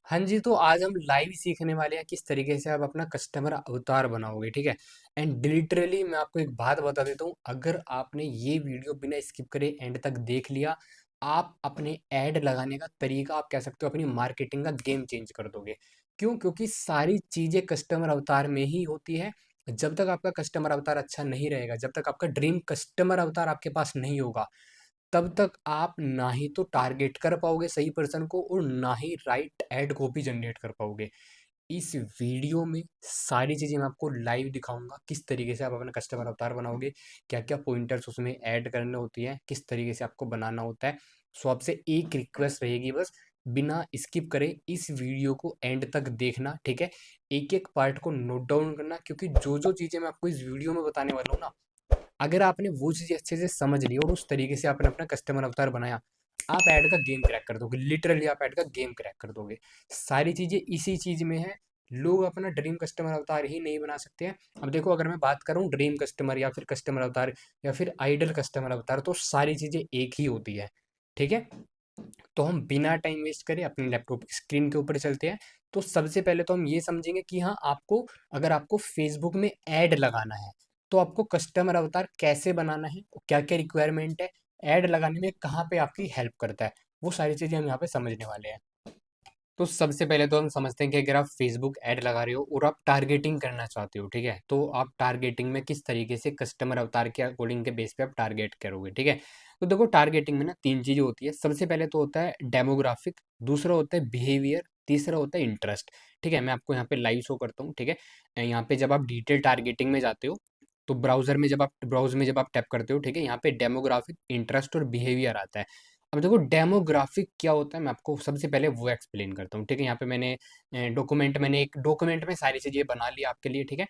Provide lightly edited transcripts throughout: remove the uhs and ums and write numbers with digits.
हाँ जी, तो आज हम लाइव सीखने वाले हैं किस तरीके से आप अपना कस्टमर अवतार बनाओगे, ठीक है? एंड लिटरली मैं आपको एक बात बता देता हूँ, अगर आपने ये वीडियो बिना स्किप करे एंड तक देख लिया, आप अपने ऐड लगाने का तरीका आप कह सकते हो अपनी मार्केटिंग का गेम चेंज कर दोगे। क्यों? क्योंकि सारी चीज़ें कस्टमर अवतार में ही होती है। जब तक आपका कस्टमर अवतार अच्छा नहीं रहेगा, जब तक आपका ड्रीम कस्टमर अवतार आपके पास नहीं होगा, तब तक आप ना ही तो टारगेट कर पाओगे सही पर्सन को और ना ही राइट एड कॉपी जनरेट कर पाओगे। इस वीडियो में सारी चीज़ें मैं आपको लाइव दिखाऊंगा, किस तरीके से आप अपना कस्टमर अवतार बनाओगे, क्या क्या पॉइंटर्स उसमें ऐड करने होती है, किस तरीके से आपको बनाना होता है। सो आपसे एक रिक्वेस्ट रहेगी बस, बिना स्किप करे इस वीडियो को एंड तक देखना, ठीक है? एक एक पार्ट को नोट डाउन करना, क्योंकि जो जो चीज़ें मैं आपको इस वीडियो में बताने वाला हूँ ना, अगर आपने वो चीज़ें अच्छे से समझ ली और उस तरीके से आपने अपना कस्टमर अवतार बनाया, आप ऐड का गेम क्रैक कर दोगे। लिटरली आप ऐड का गेम क्रैक कर दोगे। सारी चीज़ें इसी चीज़ में है। लोग अपना ड्रीम कस्टमर अवतार ही नहीं बना सकते हैं। अब देखो, अगर मैं बात करूँ ड्रीम कस्टमर या फिर कस्टमर अवतार या फिर आइडल कस्टमर अवतार, तो सारी चीज़ें एक ही होती है, ठीक है? तो हम बिना टाइम वेस्ट करे अपने लैपटॉप की स्क्रीन के ऊपर चलते हैं। तो सबसे पहले तो हम ये समझेंगे कि हाँ, आपको अगर आपको फेसबुक में ऐड लगाना है, तो आपको कस्टमर अवतार कैसे बनाना है, क्या क्या रिक्वायरमेंट है, ऐड लगाने में कहाँ पे आपकी हेल्प करता है, वो सारी चीज़ें हम यहाँ पे समझने वाले हैं। तो सबसे पहले तो हम समझते हैं कि अगर आप फेसबुक ऐड लगा रहे हो और आप टारगेटिंग करना चाहते हो, ठीक है? तो आप टारगेटिंग में किस तरीके से कस्टमर अवतार के अकॉर्डिंग के बेस पे आप टारगेट करोगे, ठीक है? तो देखो, टारगेटिंग में ना 3 चीज़ें होती है। सबसे पहले तो होता है डेमोग्राफिक, दूसरा होता है बिहेवियर, तीसरा होता है इंटरेस्ट, ठीक है? मैं आपको यहाँ पे लाइव शो करता हूँ, ठीक है? यहाँ पे जब आप डिटेल टारगेटिंग में जाते हो, तो ब्राउज़ में जब आप टैप करते हो, ठीक है? यहाँ पे डेमोग्राफिक, इंटरेस्ट और बिहेवियर आता है। अब देखो, डेमोग्राफिक क्या होता है, मैं आपको सबसे पहले वो एक्सप्लेन करता हूँ, ठीक है? यहाँ पे मैंने एक डॉक्यूमेंट में सारी चीज़ें बना ली आपके लिए, ठीक है?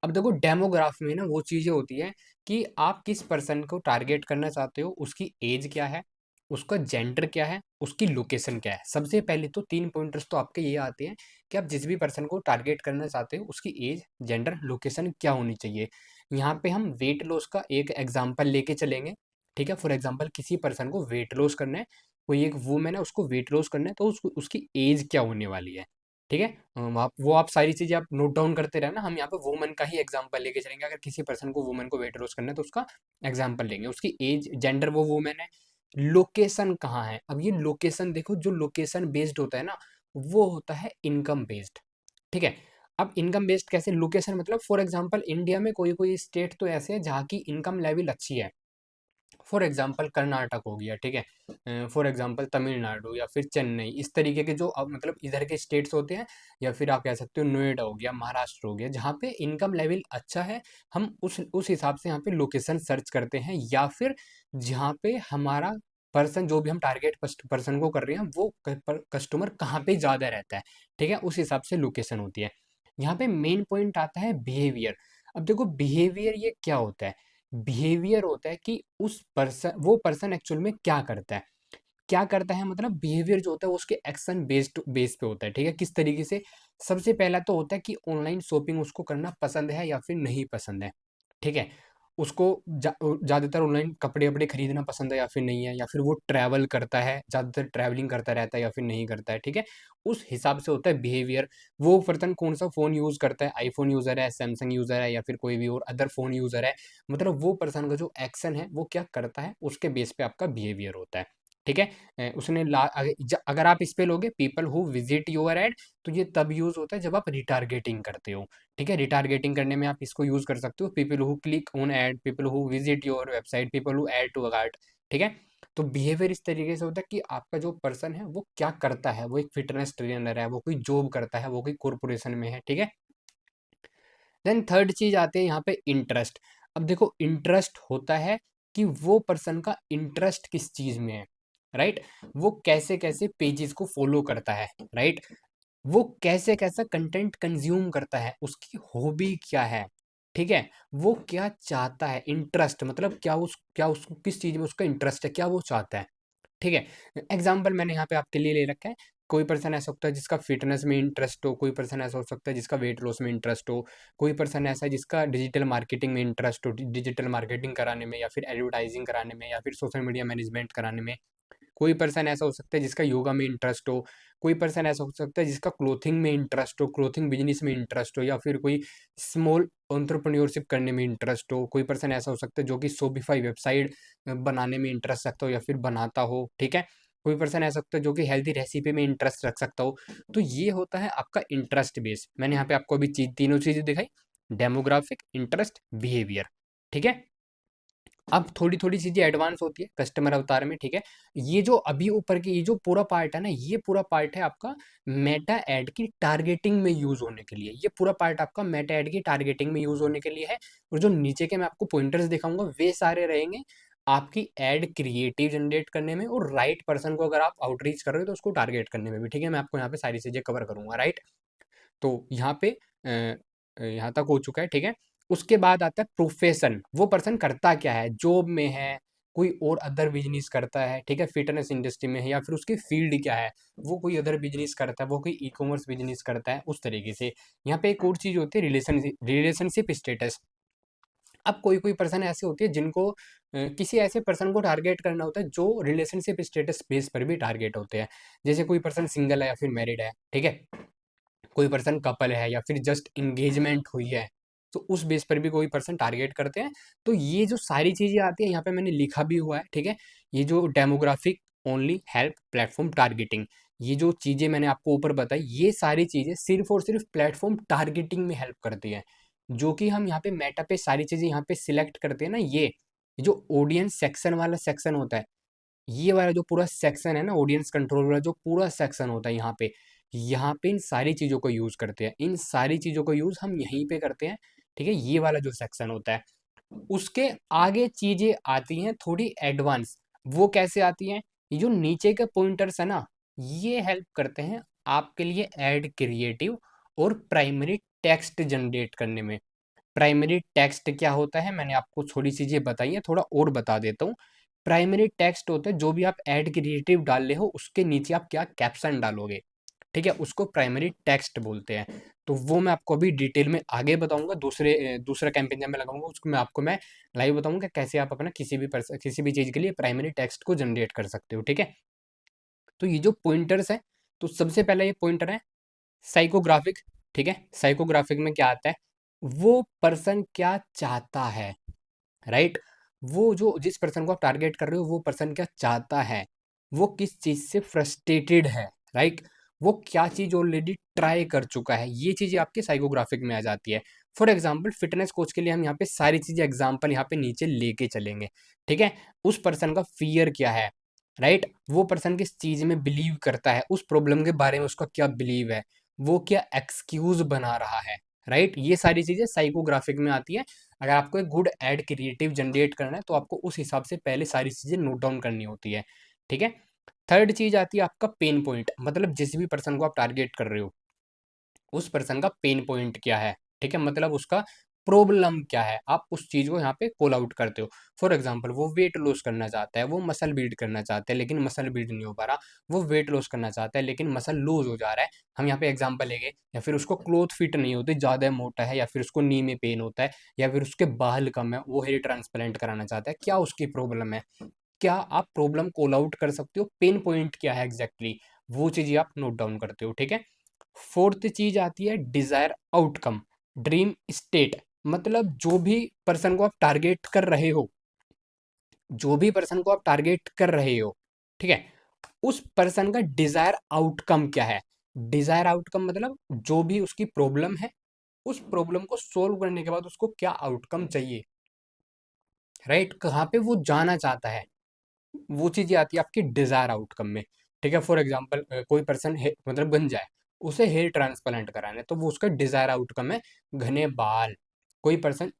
अब देखो, डेमोग्राफ में ना वो चीज़ें होती हैं कि आप किस पर्सन को टारगेट करना चाहते हो, उसकी एज क्या है, उसका जेंडर क्या है, उसकी लोकेशन क्या है। सबसे पहले तो 3 पॉइंटर्स तो आपके ये आते हैं कि आप जिस भी पर्सन को टारगेट करना चाहते हो, उसकी एज, जेंडर, लोकेशन क्या होनी चाहिए। यहाँ पे हम वेट लॉस का एक एग्ज़ाम्पल लेके चलेंगे, ठीक है? फॉर एग्ज़ाम्पल किसी पर्सन को वेट लॉस करना है, कोई एक वूमेन है उसको वेट लॉस करना है, तो उसको उसकी एज क्या होने वाली है, ठीक है? आप सारी चीज़ें आप नोट डाउन करते रहना, हम यहाँ पे वुमन का ही एग्जांपल लेके चलेंगे। अगर किसी पर्सन को वुमन को वेट लॉस करना है तो उसका एग्जांपल लेंगे। उसकी एज, जेंडर वो वुमन है, लोकेशन कहाँ है? अब ये लोकेशन देखो, जो लोकेशन बेस्ड होता है ना, वो होता है इनकम बेस्ड, ठीक है? अब इनकम बेस्ड कैसे? लोकेशन मतलब फॉर एग्जांपल इंडिया में कोई-कोई स्टेट तो ऐसे हैं जहाँ की इनकम लेवल अच्छी है। फॉर एग्जांपल कर्नाटक हो गया, ठीक है? फॉर एग्जांपल तमिलनाडु या फिर चेन्नई, इस तरीके के जो मतलब इधर के स्टेट्स होते हैं, या फिर आप कह सकते हो नोएडा हो गया, महाराष्ट्र हो गया, जहाँ पे इनकम लेवल अच्छा है, हम उस हिसाब से यहाँ पे लोकेशन सर्च करते हैं, या फिर जहाँ पे हमारा पर्सन, जो भी हम टारगेट पर्सन को कर रहे हैं, वो कस्टमर कहाँ पे ज़्यादा रहता है, ठीक है? उस हिसाब से लोकेशन होती है। यहाँ पे मेन पॉइंट आता है बिहेवियर। अब देखो, बिहेवियर ये क्या होता है? बिहेवियर होता है कि उस पर्सन वो पर्सन एक्चुअल में क्या करता है। क्या करता है मतलब, बिहेवियर जो होता है वो उसके एक्शन बेस्ड बेस पे होता है, ठीक है? किस तरीके से? सबसे पहला तो होता है कि ऑनलाइन शॉपिंग उसको करना पसंद है या फिर नहीं पसंद है, ठीक है? उसको ज़्यादातर ऑनलाइन कपड़े-वपड़े खरीदना पसंद है या फिर नहीं है, या फिर वो ट्रैवल करता है, ज़्यादातर ट्रैवलिंग करता रहता है या फिर नहीं करता है, ठीक है? उस हिसाब से होता है बिहेवियर। वो पर्सन कौन-सा फ़ोन यूज़ करता है, आईफ़ोन यूज़र है, सैमसंग यूज़र है या फिर कोई भी और अदर फ़ोन यूज़र है, मतलब वो पर्सन का जो एक्शन है, वो क्या करता है, उसके बेस पे आपका बिहेवियर होता है, ठीक है? उसने ला अगर आप इस पे लोगे people who visit your add, तो ये तब यूज़ होता है जब आप रिटारगेटिंग करते हो, ठीक है? रिटारगेटिंग करने में आप इसको यूज़ कर सकते हो, people who click on ad, people who visit your website, people who add to cart, ठीक है? तो बिहेवियर इस तरीके से होता है कि आपका जो पर्सन है वो क्या करता है, वो एक फिटनेस ट्रेनर है, वो कोई जॉब करता है, वो कोई कॉर्पोरेशन में है, ठीक है? देन थर्ड चीज़ आती है यहाँ पे इंटरेस्ट। अब देखो, इंटरेस्ट होता है कि वो पर्सन का इंटरेस्ट किस चीज़ में है, राइट? वो कैसे-कैसे पेजेज़ को फ़ॉलो करता है, राइट? वो कैसे-कैसा कंटेंट कंज़्यूम करता है, उसकी हॉबी क्या है, ठीक है? वो क्या चाहता है, इंटरेस्ट मतलब क्या उसको किस चीज़ में उसका इंटरेस्ट है, क्या वो चाहता है, ठीक है? एग्ज़ाम्पल मैंने यहाँ पे आपके लिए ले रखा है। कोई पर्सन ऐसा होता है जिसका फ़िटनेस में इंटरेस्ट हो, कोई पर्सन ऐसा हो सकता है जिसका वेट लॉस में इंटरेस्ट हो, कोई पर्सन ऐसा है जिसका डिजिटल मार्केटिंग में इंटरेस्ट हो, डिजिटल मार्केटिंग कराने में या फिर एडवर्टाइज़िंग कराने में या फिर सोशल मीडिया मैनेजमेंट कराने में। कोई पर्सन ऐसा हो सकता है जिसका योगा में इंटरेस्ट हो, कोई पर्सन ऐसा हो सकता है जिसका क्लोथिंग में इंटरेस्ट हो, क्लोथिंग बिजनेस में इंटरेस्ट हो, या फिर कोई स्मॉल एंटरप्रेन्योरशिप करने में इंटरेस्ट हो, कोई पर्सन ऐसा हो सकता है जो कि शॉपिफाई वेबसाइट बनाने में इंटरेस्ट रखता हो या फिर बनाता हो, ठीक है। कोई पर्सन ऐसा सकता है जो कि हेल्दी रेसिपी में इंटरेस्ट रख सकता हो। तो ये होता है आपका इंटरेस्ट बेस। मैंने यहाँ पे आपको अभी तीनों चीजें दिखाई, डेमोग्राफिक, इंटरेस्ट, बिहेवियर, ठीक है। अब थोड़ी थोड़ी चीजें एडवांस होती है कस्टमर अवतार में, ठीक है। ये जो अभी ऊपर की ये जो पूरा पार्ट है ना, ये पूरा पार्ट है आपका मेटा एड की टारगेटिंग में यूज होने के लिए। ये पूरा पार्ट आपका मेटा एड की टारगेटिंग में यूज होने के लिए है। और जो नीचे के मैं आपको पॉइंटर्स दिखाऊंगा वे सारे रहेंगे आपकी एड क्रिएटिव जनरेट करने में, और राइट पर्सन को अगर आप आउटरीच कर रहे हो तो उसको टारगेट करने में भी, ठीक है। मैं आपको यहाँ पे सारी चीजें कवर करूंगा, राइट। तो यहाँ पे यहाँ तक हो चुका है, ठीक है। उसके बाद आता है प्रोफेशन, वो पर्सन करता क्या है, जॉब में है, कोई और अदर बिजनेस करता है, ठीक है, फिटनेस इंडस्ट्री में है, या फिर उसकी फील्ड क्या है, वो कोई अदर बिजनेस करता है, वो कोई ई कॉमर्स बिजनेस करता है, उस तरीके से। यहाँ पे एक और चीज होती है रिलेशनशिप स्टेटस। अब कोई कोई पर्सन ऐसे होते हैं जिनको किसी ऐसे पर्सन को टारगेट करना होता है जो रिलेशनशिप स्टेटस बेस पर भी टारगेट होते हैं। जैसे कोई पर्सन सिंगल है या फिर मैरिड है, ठीक है, कोई पर्सन कपल है या फिर जस्ट इंगेजमेंट हुई है, तो उस बेस पर भी कोई पर्सन टारगेट करते हैं। तो ये जो सारी चीजें आती है यहाँ पे मैंने लिखा भी हुआ है, ठीक है। ये जो demographic only help platform targeting, ये जो चीजें मैंने आपको ऊपर बताई, ये सारी चीजें सिर्फ और सिर्फ प्लेटफॉर्म टारगेटिंग में हेल्प करती है। जो कि हम यहाँ पे मेटा पे सारी चीजें यहाँ पे सिलेक्ट करते हैं ना, ये जो ऑडियंस सेक्शन वाला सेक्शन होता है, ये वाला जो पूरा सेक्शन है ना, ऑडियंस कंट्रोल वाला जो पूरा सेक्शन होता है, यहाँ पे इन सारी चीज़ों को यूज़ करते हैं। इन सारी चीज़ों को यूज़ हम यहीं पे करते हैं, ठीक है। ये वाला जो सेक्शन होता है, उसके आगे चीज़ें आती हैं थोड़ी एडवांस। वो कैसे आती हैं? ये जो नीचे के पॉइंटर्स है ना, ये हेल्प करते हैं आपके लिए एड क्रिएटिव और प्राइमरी टेक्स्ट जनरेट करने में। प्राइमरी टेक्स्ट क्या होता है, मैंने आपको थोड़ी चीजें बताई है, थोड़ा और बता देता हूँ। प्राइमरी टेक्स्ट होता है जो भी आप ऐड क्रिएटिव डाल रहे हो उसके नीचे आप क्या कैप्शन डालोगे, ठीक है, उसको प्राइमरी टेक्स्ट बोलते हैं। तो वो मैं आपको अभी डिटेल में आगे बताऊंगा, दूसरा कैंपेन जब मैं लगाऊंगा उसको मैं लाइव बताऊंगा कैसे आप अपना किसी भी चीज के लिए प्राइमरी टेक्स्ट को जनरेट कर सकते हो, ठीक है। तो ये जो पॉइंटर्स है, तो सबसे पहला ये पॉइंटर है साइकोग्राफिक, ठीक है। साइकोग्राफिक में क्या आता है, वो पर्सन क्या चाहता है, राइट। वो जो जिस पर्सन को आप टारगेट कर रहे हो वो पर्सन क्या चाहता है, वो किस चीज से फ्रस्ट्रेटेड है, राइट। वो क्या चीज ऑलरेडी ट्राई कर चुका है, ये चीजें आपके साइकोग्राफिक में आ जाती है। फॉर एग्जाम्पल फिटनेस कोच के लिए हम यहाँ पे सारी चीजें एग्जाम्पल यहाँ पे नीचे लेके चलेंगे, ठीक है। उस पर्सन का फियर क्या है, राइट, वो पर्सन किस चीज में बिलीव करता है, उस प्रॉब्लम के बारे में उसका क्या बिलीव है, वो क्या एक्सक्यूज बना रहा है, राइट। ये सारी चीजें साइकोग्राफिक में आती है। अगर आपको एक गुड एड क्रिएटिव जनरेट करना है तो आपको उस हिसाब से पहले सारी चीजें नोट डाउन करनी होती है, ठीक है। थर्ड चीज आती है आपका पेन पॉइंट, मतलब जिस भी पर्सन को आप टारगेट कर रहे हो उस पर्सन का पेन पॉइंट क्या है, ठीक है, मतलब उसका प्रॉब्लम क्या है, आप उस चीज को यहाँ पे कॉल आउट करते हो। फॉर एग्जाम्पल वो वेट लॉस करना चाहता है, वो मसल बिल्ड करना चाहता है लेकिन मसल बिल्ड नहीं हो पा रहा, वो वेट लॉस करना चाहता है लेकिन मसल लूज हो जा रहा है, हम यहाँ पे एग्जाम्पल लेंगे। या फिर उसको क्लोथ फिट नहीं होते, ज्यादा मोटा है, या फिर उसको नी में पेन होता है, या फिर उसके बाल कम है, वो हेयर ट्रांसप्लांट कराना चाहता है, क्या उसकी प्रॉब्लम है, क्या आप प्रॉब्लम कॉल आउट कर सकते हो, पेन पॉइंट क्या है एग्जैक्टली वो चीजें आप नोट डाउन करते हो, ठीक है। फोर्थ चीज आती है डिजायर आउटकम, ड्रीम स्टेट, मतलब जो भी पर्सन को आप टारगेट कर रहे हो, जो भी पर्सन को आप टारगेट कर रहे हो, ठीक है, उस पर्सन का डिजायर आउटकम क्या है। डिजायर आउटकम मतलब जो भी उसकी प्रॉब्लम है, उस प्रॉब्लम को सोल्व करने के बाद उसको क्या आउटकम चाहिए, राइट, कहाँ पे वो जाना चाहता है, वो चीज़ें आती है आपकी डिजायर आउटकम में, ठीक है। फॉर एग्जांपल कोई पर्सन मतलब गंजा है, उसे हेयर ट्रांसप्लांट कराना है तो वो उसका डिजायर आउटकम है घने बाल। कोई पर्सन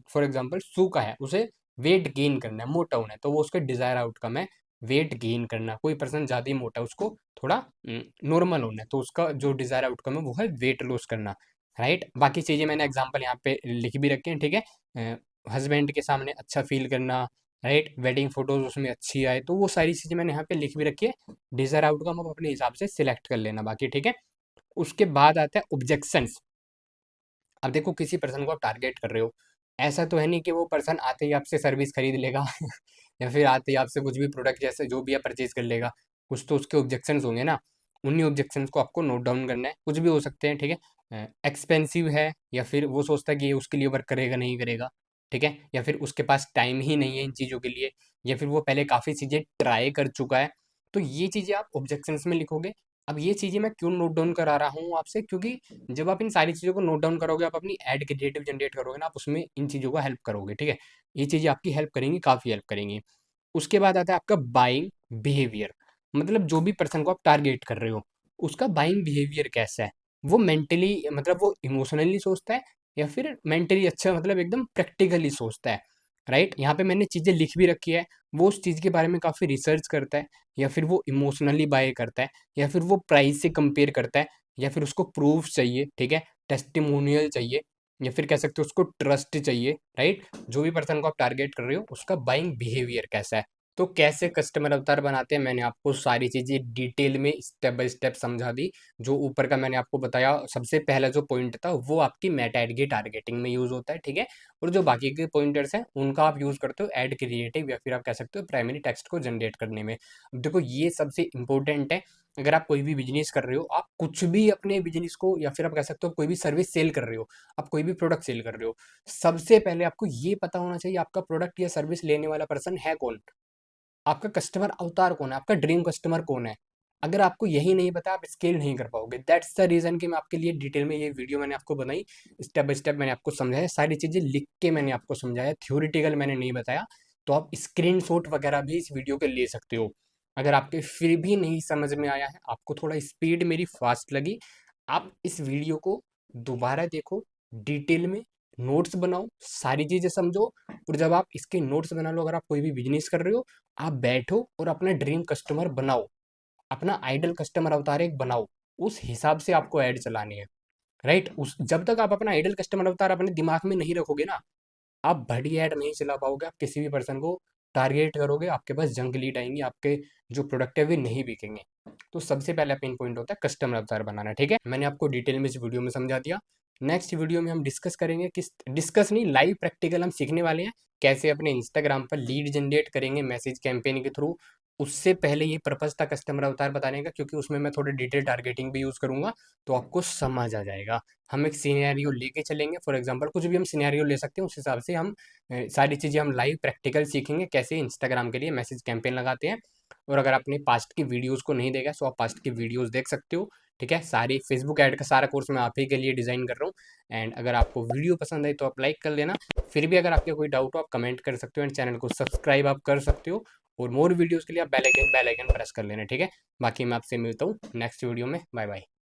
फॉर एग्जांपल सूखा है, उसे वेट गेन करना है, मोटा होना है, तो वो उसका डिजायर आउटकम है वेट गेन करना। कोई पर्सन ज़्यादा ही मोटा है, उसको थोड़ा नॉर्मल होना है, तो उसका जो डिजायर आउटकम है वो है वेट लॉस करना, राइट। बाकी चीज़ें मैंने एग्जाम्पल यहाँ पे लिख भी रखे हैं, ठीक है। हस्बैंड के सामने अच्छा फील करना, राइट, वेडिंग फोटोज उसमें अच्छी आए, तो वो सारी चीजें मैंने यहाँ पे लिख भी रखी है। डिजायर आउटकम आप अपने हिसाब से सिलेक्ट कर लेना बाकी, ठीक है। उसके बाद आता है ऑब्जेक्शंस। अब देखो किसी पर्सन को आप टारगेट कर रहे हो, ऐसा तो है नहीं कि वो पर्सन आते ही आपसे सर्विस खरीद लेगा या फिर आते ही आपसे कुछ भी प्रोडक्ट जैसे जो भी है परचेज कर लेगा, कुछ तो उसके ऑब्जेक्शंस होंगे ना, उन्हीं ऑब्जेक्शंस को आपको नोट डाउन करना है। कुछ भी हो सकते हैं, ठीक है। एक्सपेंसिव है, या फिर वो सोचता है कि ये उसके लिए वर्क करेगा नहीं करेगा, ठीक है, या फिर उसके पास टाइम ही नहीं है इन चीज़ों के लिए, या फिर वो पहले काफ़ी चीज़ें ट्राई कर चुका है। तो ये चीज़ें आप ऑब्जेक्शंस में लिखोगे। अब ये चीज़ें मैं क्यों नोट डाउन करा रहा हूँ आपसे, क्योंकि जब आप इन सारी चीज़ों को नोट डाउन करोगे, आप अपनी एड क्रिएटिव जनरेट करोगे ना, आप उसमें इन चीज़ों को हेल्प करोगे, ठीक है। ये चीज़ें आपकी हेल्प करेंगी, काफ़ी हेल्प करेंगी। उसके बाद आता है आपका बाइंग बिहेवियर, मतलब जो भी पर्सन को आप टारगेट कर रहे हो, उसका बाइंग बिहेवियर कैसा है, वो मेंटली मतलब वो इमोशनली सोचता है, या फिर मेंटली अच्छा मतलब एकदम प्रैक्टिकली सोचता है, राइट। यहाँ पे मैंने चीज़ें लिख भी रखी है। वो उस चीज़ के बारे में काफ़ी रिसर्च करता है, या फिर वो इमोशनली बाय करता है, या फिर वो प्राइस से कंपेयर करता है, या फिर उसको प्रूफ चाहिए, ठीक है, टेस्टिमोनियल चाहिए, या फिर कह सकते हो उसको ट्रस्ट चाहिए, राइट। जो भी पर्सन को आप टारगेट कर रहे हो, उसका बाइंग बिहेवियर कैसा है। तो कैसे कस्टमर अवतार बनाते हैं, मैंने आपको सारी चीज़ें डिटेल में स्टेप बाय स्टेप समझा दी। जो ऊपर का मैंने आपको बताया, सबसे पहला जो पॉइंट था वो आपकी मेटा एड की टारगेटिंग में यूज़ होता है, ठीक है। और जो बाकी के पॉइंटर्स हैं उनका आप यूज़ करते हो एड क्रिएटिव, या फिर आप कह सकते हो प्राइमरी टेक्स्ट को जनरेट करने में। अब देखो ये सबसे इंपॉर्टेंट है। अगर आप कोई भी बिजनेस कर रहे हो, आप कुछ भी अपने बिजनेस को, या फिर आप कह सकते हो कोई भी सर्विस सेल कर रहे हो, आप कोई भी प्रोडक्ट सेल कर रहे हो, सबसे पहले आपको ये पता होना चाहिए आपका प्रोडक्ट या सर्विस लेने वाला पर्सन है कौन, आपका कस्टमर अवतार कौन है, आपका ड्रीम कस्टमर कौन है। अगर आपको यही नहीं पता, आप स्केल नहीं कर पाओगे। दैट्स द रीज़न कि मैं आपके लिए डिटेल में ये वीडियो मैंने आपको बनाई, स्टेप बाय स्टेप मैंने आपको समझाया, सारी चीज़ें लिख के मैंने आपको समझाया, थ्योरेटिकल मैंने नहीं बताया। तो आप स्क्रीनशॉट वगैरह भी इस वीडियो के ले सकते हो। अगर आपके फिर भी नहीं समझ में आया है, आपको थोड़ा स्पीड मेरी फास्ट लगी, आप इस वीडियो को दोबारा देखो, डिटेल में नोट्स बनाओ, सारी चीज़ें समझो। और जब आप इसके नोट्स बना लो, अगर आप कोई भी बिजनेस कर रहे हो, आप बैठो और अपना ड्रीम कस्टमर बनाओ, अपना आइडल कस्टमर अवतार एक बनाओ, उस हिसाब से आपको ऐड चलानी है, राइट। उस जब तक आप अपना आइडल कस्टमर अवतार अपने दिमाग में नहीं रखोगे ना, आप बड़ी ऐड नहीं चला पाओगे। आप किसी भी पर्सन को टारगेट करोगे, आपके पास जंक लीड आएंगी, आपके जो प्रोडक्ट है वे नहीं बिकेंगे। तो सबसे पहला पेन पॉइंट होता है कस्टमर अवतार बनाना, ठीक है। मैंने आपको डिटेल में इस वीडियो में समझा दिया। नेक्स्ट वीडियो में हम डिस्कस करेंगे, किस डिस्कस नहीं, लाइव प्रैक्टिकल हम सीखने वाले हैं, कैसे अपने इंस्टाग्राम पर लीड जनरेट करेंगे मैसेज कैंपेन के थ्रू। उससे पहले ये पर्पज था कस्टमर अवतार बताने का, क्योंकि उसमें मैं थोड़ी डिटेल टारगेटिंग भी यूज़ करूंगा, तो आपको समझ आ जाएगा। हम एक सिनेरियो लेके चलेंगे, फॉर एग्जांपल कुछ भी हम सिनेरियो ले सकते हैं, उस हिसाब से हम सारी चीज़ें हम लाइव प्रैक्टिकल सीखेंगे, कैसे इंस्टाग्राम के लिए मैसेज कैंपेन लगाते हैं। और अगर आपने पास्ट की वीडियोस को नहीं देखा, तो आप पास्ट की वीडियोस देख सकते हो, ठीक है। सारी फेसबुक ऐड का सारा कोर्स मैं आप ही के लिए डिज़ाइन कर रहा हूँ। एंड अगर आपको वीडियो पसंद आई तो आप लाइक कर लेना। फिर भी अगर आपके कोई डाउट हो, आप कमेंट कर सकते हो, एंड चैनल को सब्सक्राइब आप कर सकते हो। और मोर वीडियोज़ के लिए आप बेल आइकन प्रेस कर लेना, ठीक है। बाकी मैं आपसे मिलता हूँ नेक्स्ट वीडियो में। Bye bye.